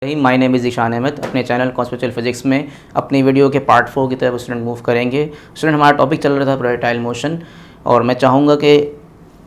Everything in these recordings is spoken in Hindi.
My name is Ishan Ahmed. अपने चैनल कॉन्सेप्चुअल फिजिक्स में अपनी वीडियो के पार्ट 4 की तरफ स्टूडेंट मूव करेंगे। स्टूडेंट, हमारा टॉपिक चल रहा था प्रोजेक्टाइल मोशन, और मैं चाहूँगा कि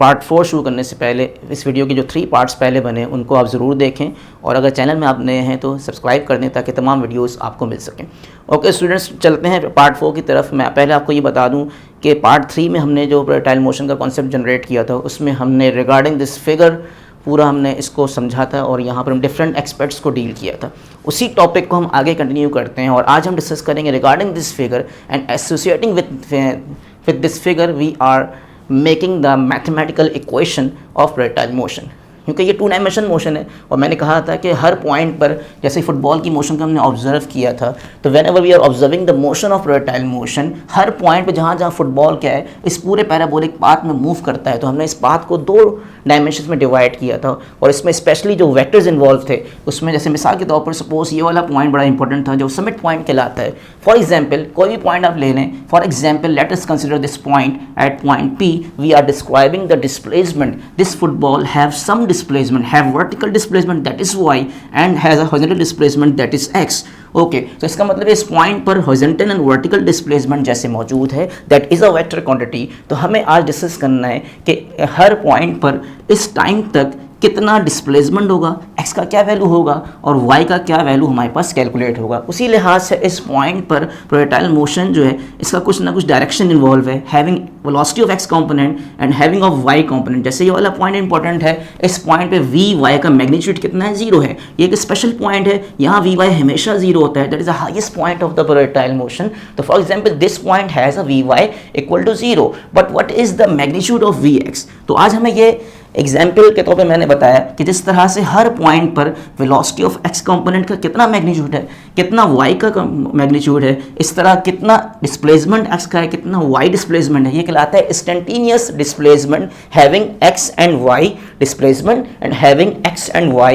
पार्ट 4 शुरू करने से पहले इस वीडियो के जो 3 पार्ट्स पहले बने उनको आप ज़रूर देखें, और अगर चैनल में आप नए हैं तो सब्सक्राइब कर दें ताकि तमाम वीडियोस आपको मिल सकें। ओके स्टूडेंट्स, चलते हैं पार्ट 4 की तरफ। मैं पहले आपको ये बता दूं कि पार्ट 3 में हमने जो प्रोजेक्टाइल मोशन का कॉन्सेप्ट जनरेट किया था उसमें हमने रिगार्डिंग दिस फिगर पूरा हमने इसको समझा था, और यहाँ पर हम डिफरेंट एक्सपेक्ट्स को डील किया था। उसी टॉपिक को हम आगे कंटिन्यू करते हैं, और आज हम डिस्कस करेंगे regarding this figure and associating with this figure we are making the mathematical equation of projectile motion, क्योंकि ये 2 डायमेंशन मोशन है। और मैंने कहा था कि हर पॉइंट पर, जैसे फुटबॉल की मोशन को हमने ऑब्जर्व किया था, तो whenever we are observing the motion of projectile motion, हर पॉइंट पे जहाँ जहाँ फुटबॉल क्या है इस पूरे पैराबोलिक पाथ में मूव करता है, तो हमने इस पाथ को 2 डायमेंशंस में डिवाइड किया था। और इसमें स्पेशली जो वेक्टर्स इन्वॉल्व थे उसमें, जैसे मिसाल के तौर पर सपोज ये वाला पॉइंट बड़ा इंपॉर्टेंट था जो समिट पॉइंट कहलाता है। फॉर एग्जाम्पल कोई भी पॉइंट आप ले लें, for example let us consider this point at point P, we are describing the displacement. This football have some displacement, have vertical displacement that is y and has a horizontal displacement that is x. Okay, तो इसका मतलब इस पॉइंट पर हॉरिजॉन्टल एंड वर्टिकल डिस्प्लेसमेंट जैसे मौजूद है, that is a vector quantity. तो हमें आज डिस्कस करना है कि हर पॉइंट पर इस टाइम तक कितना डिस्प्लेसमेंट होगा, x का क्या वैल्यू होगा और y का क्या वैल्यू हमारे पास कैलकुलेट होगा। उसी लिहाज से इस पॉइंट पर प्रोजेक्टाइल मोशन जो है इसका कुछ ना कुछ डायरेक्शन इन्वॉल्व है, having velocity of x component and having of y component. जैसे ये वाला पॉइंट इंपॉर्टेंट है, इस पॉइंट पे vy का मैग्नीट्यूड कितना है, 0 है। ये एक स्पेशल पॉइंट है, यहाँ vy हमेशा 0 होता है, that is the highest point of the projectile motion. तो for example this point has a vy equal to 0, but what is the magnitude of vx। तो आज हमें ये एग्जाम्पल के तौर पे मैंने बताया कि जिस तरह से हर पॉइंट पर वेलोसिटी ऑफ x कंपोनेंट का कितना मैग्नीट्यूड है, कितना y का मैग्नीट्यूड है, इस तरह कितना डिस्प्लेसमेंट x का है, कितना y डिस्प्लेसमेंट है, ये कहलाता है instantaneous displacement, having x and y displacement and having x and y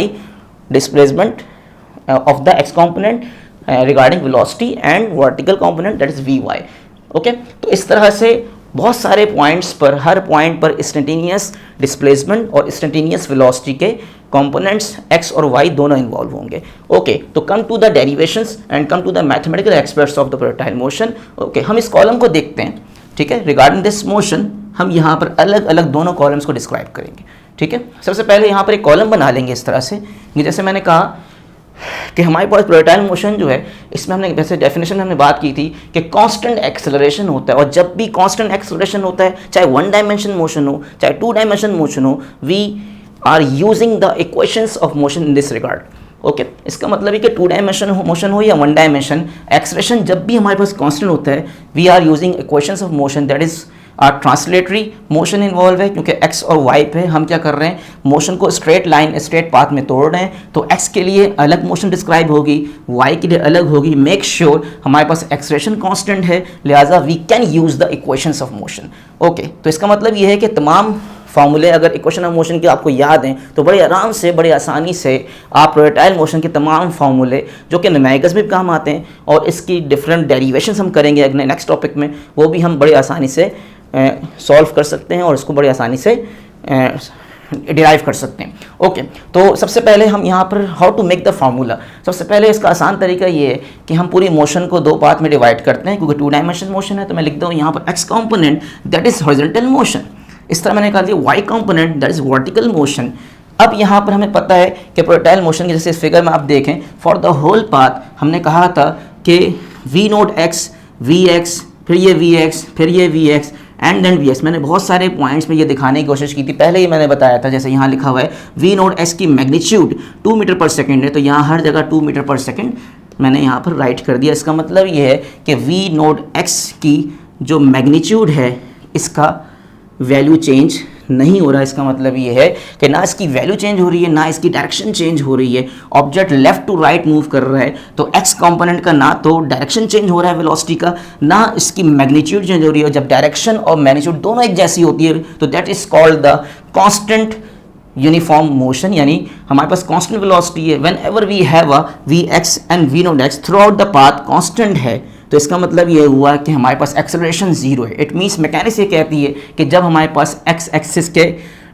displacement of the x component regarding velocity and vertical component that is vy। Okay, तो इस तरह से बहुत सारे पॉइंट्स पर, हर पॉइंट पर इंस्टेंटेनियस डिस्प्लेसमेंट और इंस्टेंटेनियस वेलोसिटी के कंपोनेंट्स x और y दोनों इन्वॉल्व होंगे। ओके, तो come to the derivations and come to the mathematical aspects of the projectile motion. Okay, हम इस कॉलम को देखते हैं, ठीक है। रिगार्डिंग दिस मोशन हम यहाँ पर अलग अलग दोनों कॉलम्स को डिस्क्राइब करेंगे, ठीक है। सबसे पहले यहाँ पर एक कॉलम बना लेंगे इस तरह से कि जैसे मैंने कहा कि हमारे पास प्रोजेक्टाइल मोशन जो है इसमें हमने वैसे डेफिनेशन में हमने बात की थी कि कांस्टेंट एक्सेलरेशन होता है, और जब भी कांस्टेंट एक्सेलरेशन होता है, चाहे 1 डायमेंशन मोशन हो चाहे 2 डायमेंशन मोशन हो, we are using the equations of motion in this regard. Okay, इसका मतलब है कि 2 डायमेंशन मोशन हो या 1 डायमेंशन एक्सेलरेशन, जब भी हमारे पास कांस्टेंट होता है we are using equations of motion, that is translatory motion involve है, क्योंकि x और y पे हम क्या कर रहे हैं, मोशन को स्ट्रेट लाइन स्ट्रेट पाथ में तोड़ रहे हैं। तो x के लिए अलग मोशन डिस्क्राइब होगी, y के लिए अलग होगी। मेक श्योर हमारे पास एक्सेलरेशन कांस्टेंट है, लिहाजा we can use the equations of motion. Okay, तो इसका मतलब ये है कि तमाम फार्मूले अगर इक्वेशन ऑफ मोशन के आपको याद हैं तो बड़े आराम से, बड़े आसानी से आप प्रोजेक्टाइल मोशन के तमाम फार्मूले जो कि न्यूमेरिकल्स में भी काम आते हैं, और इसकी डिफरेंट डेरिवेशंस हम करेंगे अगले नेक्स्ट टॉपिक में, वो भी हम बड़े आसानी से सॉल्व कर सकते हैं और इसको बड़ी आसानी से डिराइव कर सकते हैं। ओके, तो सबसे पहले हम यहाँ पर how to make the formula. सबसे पहले इसका आसान तरीका ये है कि हम पूरी मोशन को 2 पार्ट में डिवाइड करते हैं, क्योंकि 2 डायमेंशन मोशन है। तो मैं लिखता हूँ यहाँ पर x component that is horizontal motion, इस तरह मैंने कहा दिया y component that is vertical motion. अब यहाँ पर हमें पता है कि प्रोजेक्टाइल मोशन की, जैसे इस फिगर में आप देखें, फॉर द होल पाथ हमने कहा था कि v नोट x, vx, फिर ये vx, फिर ये vx एंड देन vx। मैंने बहुत सारे पॉइंट्स में ये दिखाने की कोशिश की थी, पहले ही मैंने बताया था। जैसे यहाँ लिखा हुआ है v नोट x की मैग्नीट्यूड 2 मीटर पर सेकेंड है, तो यहाँ हर जगह 2 मीटर पर सेकेंड मैंने यहाँ पर राइट कर दिया। इसका मतलब ये है कि v नोट x की जो मैग्नीट्यूड है इसका वैल्यू चेंज नहीं हो रहा। इसका मतलब ये है कि ना इसकी वैल्यू चेंज हो रही है, ना इसकी डायरेक्शन चेंज हो रही है। Object left to right move कर रहा है, तो x कंपोनेंट का ना तो डायरेक्शन चेंज हो रहा है वेलोसिटी का, ना इसकी मैग्नीट्यूड चेंज हो रही है। जब डायरेक्शन और मैग्नीट्यूड दोनों एक जैसी होती है तो that is called the constant uniform motion, यानी हमारे पास कांस्टेंट वेलोसिटी है। Whenever we have a vx and v naught x throughout the path constant है, तो इसका मतलब ये हुआ कि हमारे पास एक्सेलरेशन 0 है। इट मीन्स मैकेनिक्स ये कहती है कि जब हमारे पास x एक्सिस के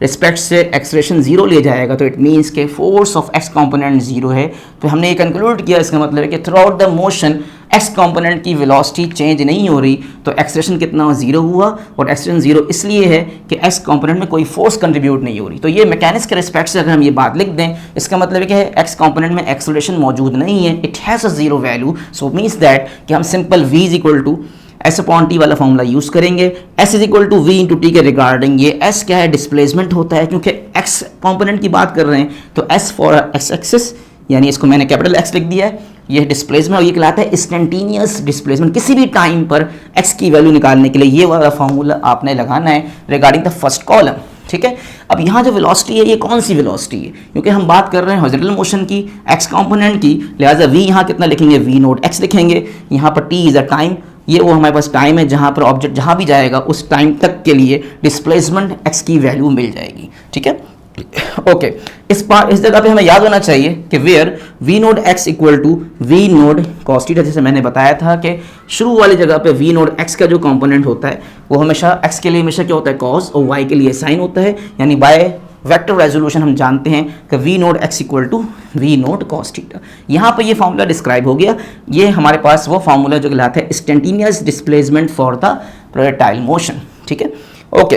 रिस्पेक्ट से एक्सेलरेशन जीरो ले जाएगा तो इट मीन्स के force of x component zero है। तो हमने ये कंक्लूड किया, इसका मतलब है कि through out the motion x component की वेलोसिटी चेंज नहीं हो रही, तो एक्सेलरेशन कितना जीरो हुआ, और एक्सेलरेशन जीरो इसलिए है कि एक्स कंपोनेंट में कोई फोर्स कंट्रीब्यूट नहीं हो रही। तो ये मैकेनिक्स के रिस्पेक्ट से अगर हम ये बात लिख दें, इसका मतलब है कि एक्स कंपोनेंट में एक्सेलरेशन मौजूद नहीं है, it has a zero value. So means that कि हम simple v is equal to S upon T वाला फॉर्मूला यूज करेंगे। s is equal to V into T के रिगार्डिंग ये s क्या है, डिस्प्लेसमेंट होता है, क्योंकि x कंपोनेंट की बात कर रहे हैं तो s फॉर x एक्सिस, यानी इसको मैंने कैपिटल X लिख दिया है, ये डिस्प्लेसमेंट, और ये कहलाता है इंस्टेंटेनियस डिस्प्लेसमेंट। किसी भी टाइम पर x की वैल्यू निकालने के लिए ये वाला फॉर्मूला आपने लगाना है रिगार्डिंग द फर्स्ट कॉलम, ठीक है। अब यहाँ जो वेलोसिटी है ये कौन सी वेलोसिटी है, क्योंकि हम बात कर रहे हैं हॉरिजॉन्टल मोशन की, एक्स कंपोनेंट की, लिहाजा v यहाँ कितना लिखेंगे, v नोट x लिखेंगे। यहाँ पर t इज़ अ टाइम, ये वो हमारे पास टाइम है जहाँ पर ऑब्जेक्ट जहाँ भी जाएगा उस टाइम तक के लिए डिस्प्लेसमेंट x की वैल्यू मिल जाएगी, ठीक है। ओके, इस जगह पे हमें याद होना चाहिए कि where v naught x equal to V naught cos theta, जैसे मैंने बताया था कि शुरू वाली जगह पे v नोड x का जो कंपोनेंट होता है वो हमेशा x के लिए हमेशा क्या होता है, कॉस, और y के लिए साइन होता है, यानी बाय वेक्टर रेजोल्यूशन हम जानते हैं कि v naught x equal to V naught cos theta. यहाँ पर ये फार्मूला डिस्क्राइब हो गया, ये हमारे पास वो फार्मूला जो कहलाता है instantaneous displacement for the projectile motion, ठीक है। ओके,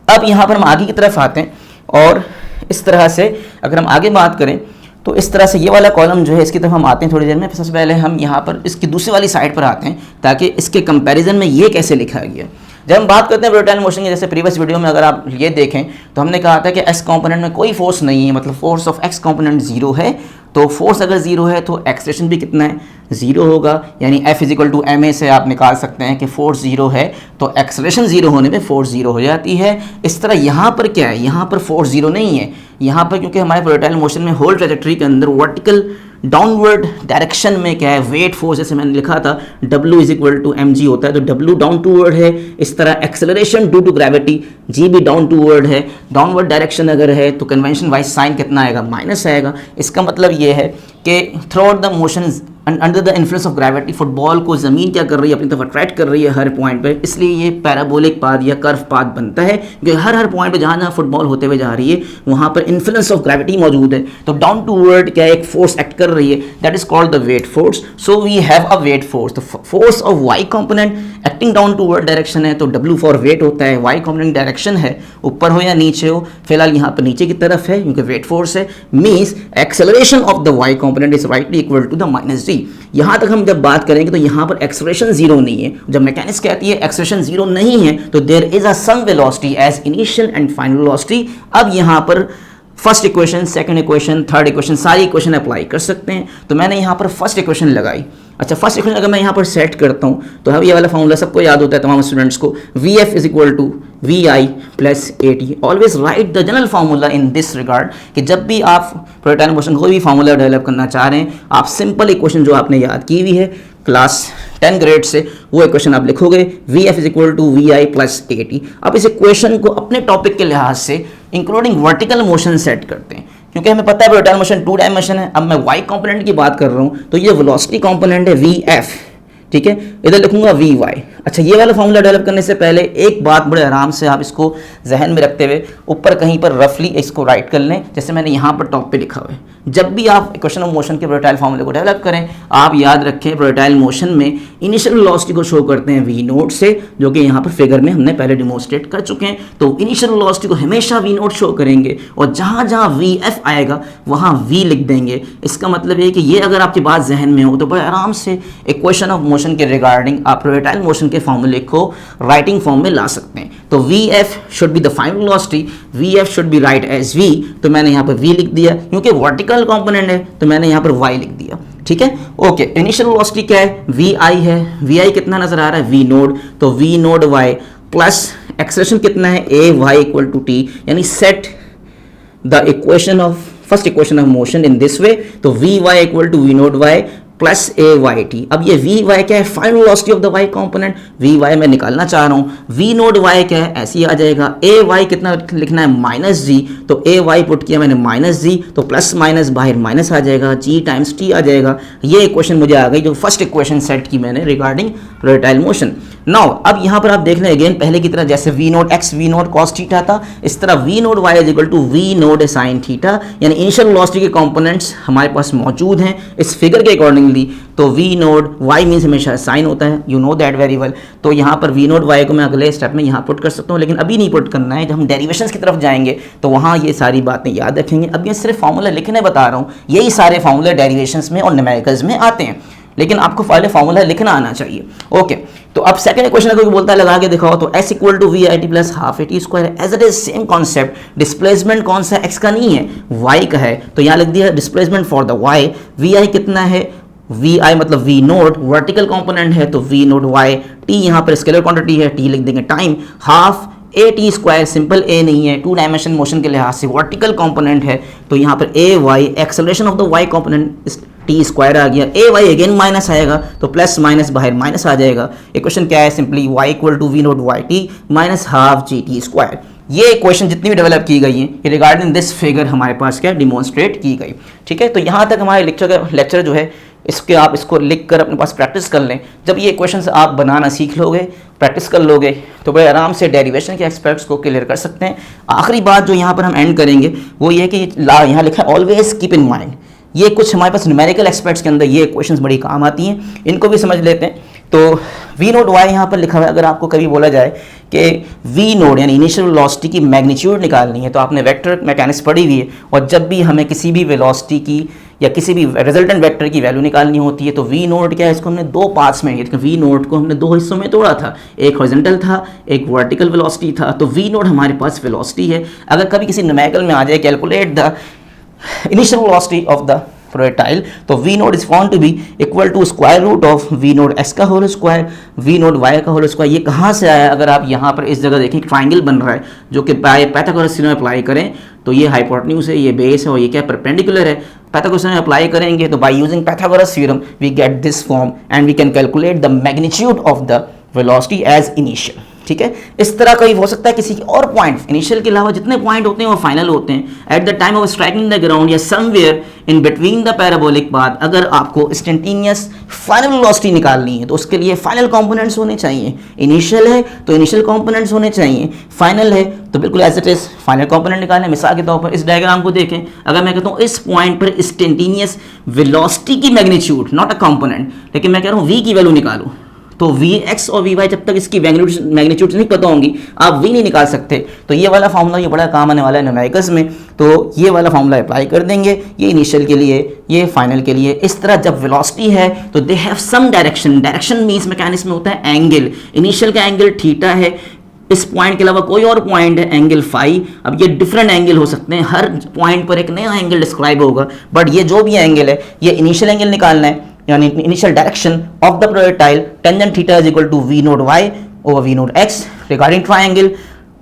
अब यहाँ पर हम आगे की तरफ आते हैं, और इस तरह से अगर हम आगे बात करें तो इस तरह से ये वाला कॉलम जो है इसकी तरफ हम आते हैं थोड़ी देर में। सबसे पहले हम यहाँ पर इसकी दूसरी वाली साइड पर आते हैं ताकि इसके कंपैरिजन में ये कैसे लिखा गया। जब हम बात करते हैं प्रोजेक्टाइल मोशन की, जैसे प्रीवियस वीडियो में अगर आप ये देखें तो हमने कहा था कि एक्स कंपोनेंट में कोई फोर्स नहीं है, मतलब force of x component zero है, तो फोर्स अगर जीरो है तो एक्सेलरेशन भी कितना है, जीरो होगा, यानी F is equal to M A से आप निकाल सकते हैं कि फोर्स जीरो है तो एक्सेलरेशन जीरो होने पे फोर्स जीरो हो जाती है। इस तरह यहाँ पर क्या है, यहाँ पर फोर्स जीरो नहीं है, यहाँ पर क्योंकि हमारे प्रोजेक्टाइल मोशन में होल ट्रैजेक्टरी के अंदर वर्टिकल डाउनवर्ड डायरेक्शन में क्या है, वेट फोर्स, जैसे मैंने लिखा था W is equal to M G होता है, तो W डाउन टू वर्ड है। इस तरह acceleration due to gravity G भी डाउन टू वर्ड है, डाउनवर्ड डायरेक्शन अगर है तो कन्वेंशन वाइज साइन कितना आएगा, माइनस आएगा। इसका मतलब ये है कि through out the motion under the influence of gravity football को ज़मीन क्या कर रही है, अपनी तरफ अट्रैक्ट कर रही है हर पॉइंट पे, इसलिए ये पैराबोलिक पाथ या कर्व पाथ बनता है, क्योंकि हर पॉइंट पे जहाँ जहाँ फुटबॉल होते हुए जा रही है वहाँ पर इन्फ्लुएंस ऑफ ग्रेविटी मौजूद है, तो डाउन टू वर्ड क्या एक फोर्स एक्ट कर रही है, that is called the weight force. So we have a weight force, तो force of Y component acting down toward direction है तो W फॉर वेट होता है, वाई कंपोनेंट डायरेक्शन है ऊपर हो या नीचे हो, फिलहाल यहाँ पर नीचे की तरफ है क्योंकि वेट फोर्स है, means acceleration of the Y component is rightly equal to the minus G. यहाँ तक हम जब बात करेंगे तो यहाँ पर एक्सेलरेशन जीरो नहीं है, जब मैकेनिक्स कहती है एक्सेलरेशन जीरो नहीं है तो there is a some velocity as initial and final velocity. अब यहाँ पर first equation, second equation, third equation, सारी इक्वेशन अप्लाई कर सकते हैं। तो मैंने यहाँ पर फर्स्ट इक्वेशन लगाई। अच्छा, फर्स्ट इक्वेशन अगर मैं यहाँ पर सेट करता हूँ तो अब ये वाला फॉर्मूला सबको याद होता है तमाम स्टूडेंट्स को, V F is equal to V I plus A T. Always write the general formula in this regard कि जब भी आप प्रोजेक्टाइल मोशन कोई भी फार्मूला डेवलप करना चाह रहे हैं, आप सिंपल इक्वेशन जो आपने याद की हुई है क्लास 10 ग्रेड से, वो इक्वेशन आप लिखोगे, V F is equal to V I plus A T. अब इस इक्वेशन को अपने टॉपिक के लिहाज से इंक्लूडिंग वर्टिकल मोशन सेट करते हैं, क्योंकि हमें पता है प्रोजेक्टाइल मोशन 2 डायमेंशन है। अब मैं वाई कंपोनेंट की बात कर रहा हूँ तो ये वेलोसिटी कंपोनेंट है वी एफ, ठीक है, इधर लिखूंगा वी वाई। अच्छा, ये वाला फॉर्मूला डेवलप करने से पहले एक बात बड़े आराम से आप इसको जहन में रखते हुए ऊपर कहीं पर रफली इसको राइट कर लें, जैसे मैंने यहाँ पर टॉप पे लिखा हुआ है। जब भी आप इक्वेशन ऑफ मोशन के प्रोजेक्टाइल फॉर्मूले को डेवलप करें, आप याद रखें प्रोजेक्टाइल मोशन में इनिशियल वेलोसिटी को शो करते हैं वी नोट से, जो कि यहाँ पर फिगर में हमने पहले डिमोन्स्ट्रेट कर चुके हैं। तो इनिशियल वेलोसिटी को हमेशा वी नोट शो करेंगे और जहाँ जहाँ वी एफ आएगा वहाँ वी लिख देंगे। इसका मतलब है कि ये अगर आपकी बात जहन में हो तो बड़े आराम से इक्वेशन ऑफ मोशन के रिगार्डिंग आप प्रोजेक्टाइल मोशन के फॉर्मूले को राइटिंग फॉर्म में ला सकते हैं। तो V F should be the final velocity, V F should be right as V, तो मैंने यहाँ पर वी लिख दिया, क्योंकि वर्टिकल कंपोनेंट है तो मैंने यहाँ पर वाई लिख दिया, ठीक है। ओके, इनिशियल वेलोसिटी क्या है, वी आई है, वी आई कितना नजर आ रहा है, वी नोड, तो V naught Y plus acceleration कितना है, A Y equal to T, यानी set the equation of first equation of motion in this way, तो V Y equal to V naught Y plus A Y T. अब ये वी वाई क्या है, final velocity of the Y component, V Y मैं निकालना चाह रहा हूँ, वी नोड वाई क्या है, ऐसे ही आ जाएगा, ए वाई कितना लिखना है माइनस जी, तो ए वाई पुट किया मैंने माइनस जी, तो प्लस माइनस बाहर माइनस आ जाएगा, जी टाइम्स टी आ जाएगा। ये इक्वेशन मुझे आ गई जो फर्स्ट इक्वेशन सेट की मैंने रिगार्डिंग प्रोजेक्टाइल मोशन। नाउ अब यहाँ पर आप देख लें अगेन पहले की तरह जैसे V naught X V naught cos theta था, इस तरह V naught Y is equal to V naught sine theta, यानी इनिशियल वेलोसिटी के कंपोनेंट्स हमारे पास मौजूद हैं इस फिगर के अकॉर्डिंगली। तो वी नोट वाई मीन्स हमेशा साइन होता है, you know that very well. तो यहाँ पर वी नोट वाई को मैं अगले स्टेप में यहाँ पुट कर सकता हूँ, लेकिन अभी नहीं पुट करना है। जब हम डेरिवेशंस की तरफ जाएंगे तो वहाँ ये सारी बातें याद रखेंगे। अब ये सिर्फ फार्मूला लिखने बता रहा हूँ, यही सारे फार्मूले डेरिवेशंस में और न्यूमेरिकल्स में आते हैं, लेकिन आपको पहले फार्मूला लिखना आना चाहिए। ओके, तो अब सेकंड क्वेश्चन अगर बोलता है लगा के दिखाओ, तो s equal to V I T plus half A T square as it is same concept. Displacement कौन सा x का नहीं है, y का है, तो यहाँ लिख दिया displacement for the y। V I कितना है, वी आई मतलब वी नोट वर्टिकल कंपोनेंट है, तो वी नोट वाई। टी यहाँ पर स्केलर क्वांटिटी है, टी लिख देंगे time, half A T square, simple A नहीं है, 2 डायमेंशन मोशन के लिहाज से वर्टिकल कंपोनेंट है, तो यहाँ पर A Y acceleration of the Y component T square आ गया। ए वाई अगेन माइनस आएगा, तो प्लस माइनस बाहर माइनस आ जाएगा। इक्वेशन क्या है, simply Y equal to V naught Y T minus half G T square. ये इक्वेशन जितनी भी डेवलप की गई है ये रिगार्डिंग दिस फिगर हमारे पास क्या डिमॉन्स्ट्रेट की गई। ठीक है, तो यहाँ तक हमारे लेक्चर जो है इसके आप इसको लिख कर अपने पास प्रैक्टिस कर लें। जब ये क्वेश्चंस आप बनाना सीख लोगे, प्रैक्टिस कर लोगे, तो बड़े आराम से डेरिवेशन के एस्पेक्ट्स को क्लियर कर सकते हैं। आखिरी बात जो यहाँ पर हम एंड करेंगे वो ये है कि यहाँ लिखा है ऑलवेज कीप इन माइंड, ये कुछ हमारे पास न्यूमेरिकल एस्पेक्ट्स के अंदर ये क्वेश्चंस बड़ी काम आती हैं, इनको भी समझ लेते हैं। तो वी नोट वाई यहाँ पर लिखा हुआ है, अगर आपको कभी बोला जाए कि वी नोट यानी इनिशियल वेलोसिटी की मैग्नीट्यूड निकालनी है, तो आपने वेक्टर मैकेनिक्स पढ़ी हुई है, और जब भी हमें किसी भी वेलोसिटी की या किसी भी रिजल्टेंट वेक्टर की वैल्यू निकालनी होती है, तो वी नोट क्या है, इसको हमने 2 पार्ट्स में लिया। वी नोट को हमने 2 हिस्सों में तोड़ा था, एक हॉरिजॉन्टल था, एक वर्टिकल वेलोसिटी था। तो वी नोट हमारे पास वेलोसिटी है। अगर कभी किसी न्यूमेरिकल में आ जाए calculate the initial velocity of the projectile, तो V naught is found to be equal to square root of V naught X का whole square, V naught Y का होल स्क्वायर। ये कहाँ से आया, अगर आप यहाँ पर इस जगह देखें ट्राइंगल बन रहा है जो कि पाइथागोरस थ्योरम अप्लाई करें, तो ये हाइपोटेन्यूज है, ये बेस है, और ये क्या परपेंडिकुलर है। पाइथागोरस थ्योरम अप्लाई करेंगे तो by using Pythagoras theorem we get this form and we can calculate the magnitude of the velocity as initial. ठीक है, इस तरह का ही हो सकता है किसी और पॉइंट, इनिशियल के अलावा जितने पॉइंट होते हैं वो फाइनल होते हैं। At the time of striking the ground या somewhere in between the parabolic path, अगर आपको इंस्टेंटेनियस फाइनल वेलोसिटी निकालनी है तो उसके लिए फाइनल कंपोनेंट्स होने चाहिए। इनिशियल है तो इनिशियल कंपोनेंट्स होने चाहिए, फाइनल है तो बिल्कुल as it is final component निकालने। मिसाल के तौर पर इस डायग्राम को देखें, अगर मैं कहता हूँ इस पॉइंट पर इंस्टेंटेनियस वेलोसिटी की मैग्नीट्यूड, नॉट अ कंपोनेंट, लेकिन मैं कह रहा हूँ वी की वैल्यू निकालो, तो वी एक्स और वी वाई जब तक इसकी मैग्नीट्यूड नहीं पता होंगी आप वी नहीं निकाल सकते। तो ये वाला फार्मूला ये बड़ा काम आने वाला है न्यूमेरिकल्स में, तो ये वाला फार्मूला अप्लाई कर देंगे, ये इनिशियल के लिए, ये फाइनल के लिए। इस तरह जब वेलोसिटी है तो they have some direction, direction means mechanics में होता है एंगल। इनिशियल का एंगल थीटा है, इस पॉइंट के अलावा कोई और पॉइंट है एंगल फाई। अब ये डिफरेंट एंगल हो सकते हैं, हर पॉइंट पर एक नया एंगल डिस्क्राइब होगा, बट ये जो भी एंगल है ये इनिशियल एंगल निकालना है, यानी initial direction of the projectile. Tangent theta is equal to V naught Y over V naught X. Regarding triangle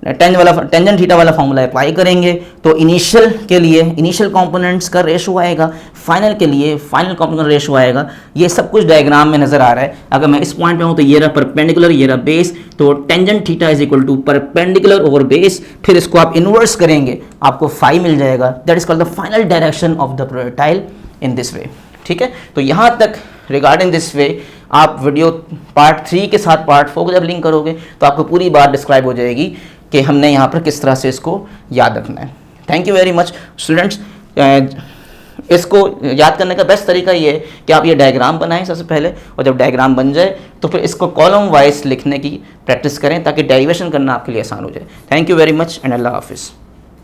tangent theta वाला फॉर्मूला अप्लाई करेंगे तो इनिशियल के लिए इनिशियल कंपोनेंट्स का रेशो आएगा, फाइनल के लिए फाइनल कंपोनेंट रेशो आएगा। ये सब कुछ डायग्राम में नजर आ रहा है। अगर मैं इस पॉइंट पे हूँ तो ये रहा परपेंडिकुलर, ये रहा बेस, तो tangent theta is equal to perpendicular over base. फिर इसको आप इनवर्स करेंगे आपको फाई मिल जाएगा, that is called the final direction of the projectile in this way. ठीक है, तो यहाँ तक रिगार्डिंग दिस वे आप वीडियो पार्ट 3 के साथ पार्ट 4 को जब लिंक करोगे तो आपको पूरी बात डिस्क्राइब हो जाएगी कि हमने यहाँ पर किस तरह से इसको याद रखना है। Thank you very much students. इसको याद करने का बेस्ट तरीका ये है कि आप ये डायग्राम बनाएं सबसे पहले, और जब डायग्राम बन जाए तो फिर इसको कॉलम वाइज लिखने की प्रैक्टिस करें ताकि डेरिवेशन करना आपके लिए आसान हो जाए। Thank you very much and अल्लाह हाफिज़।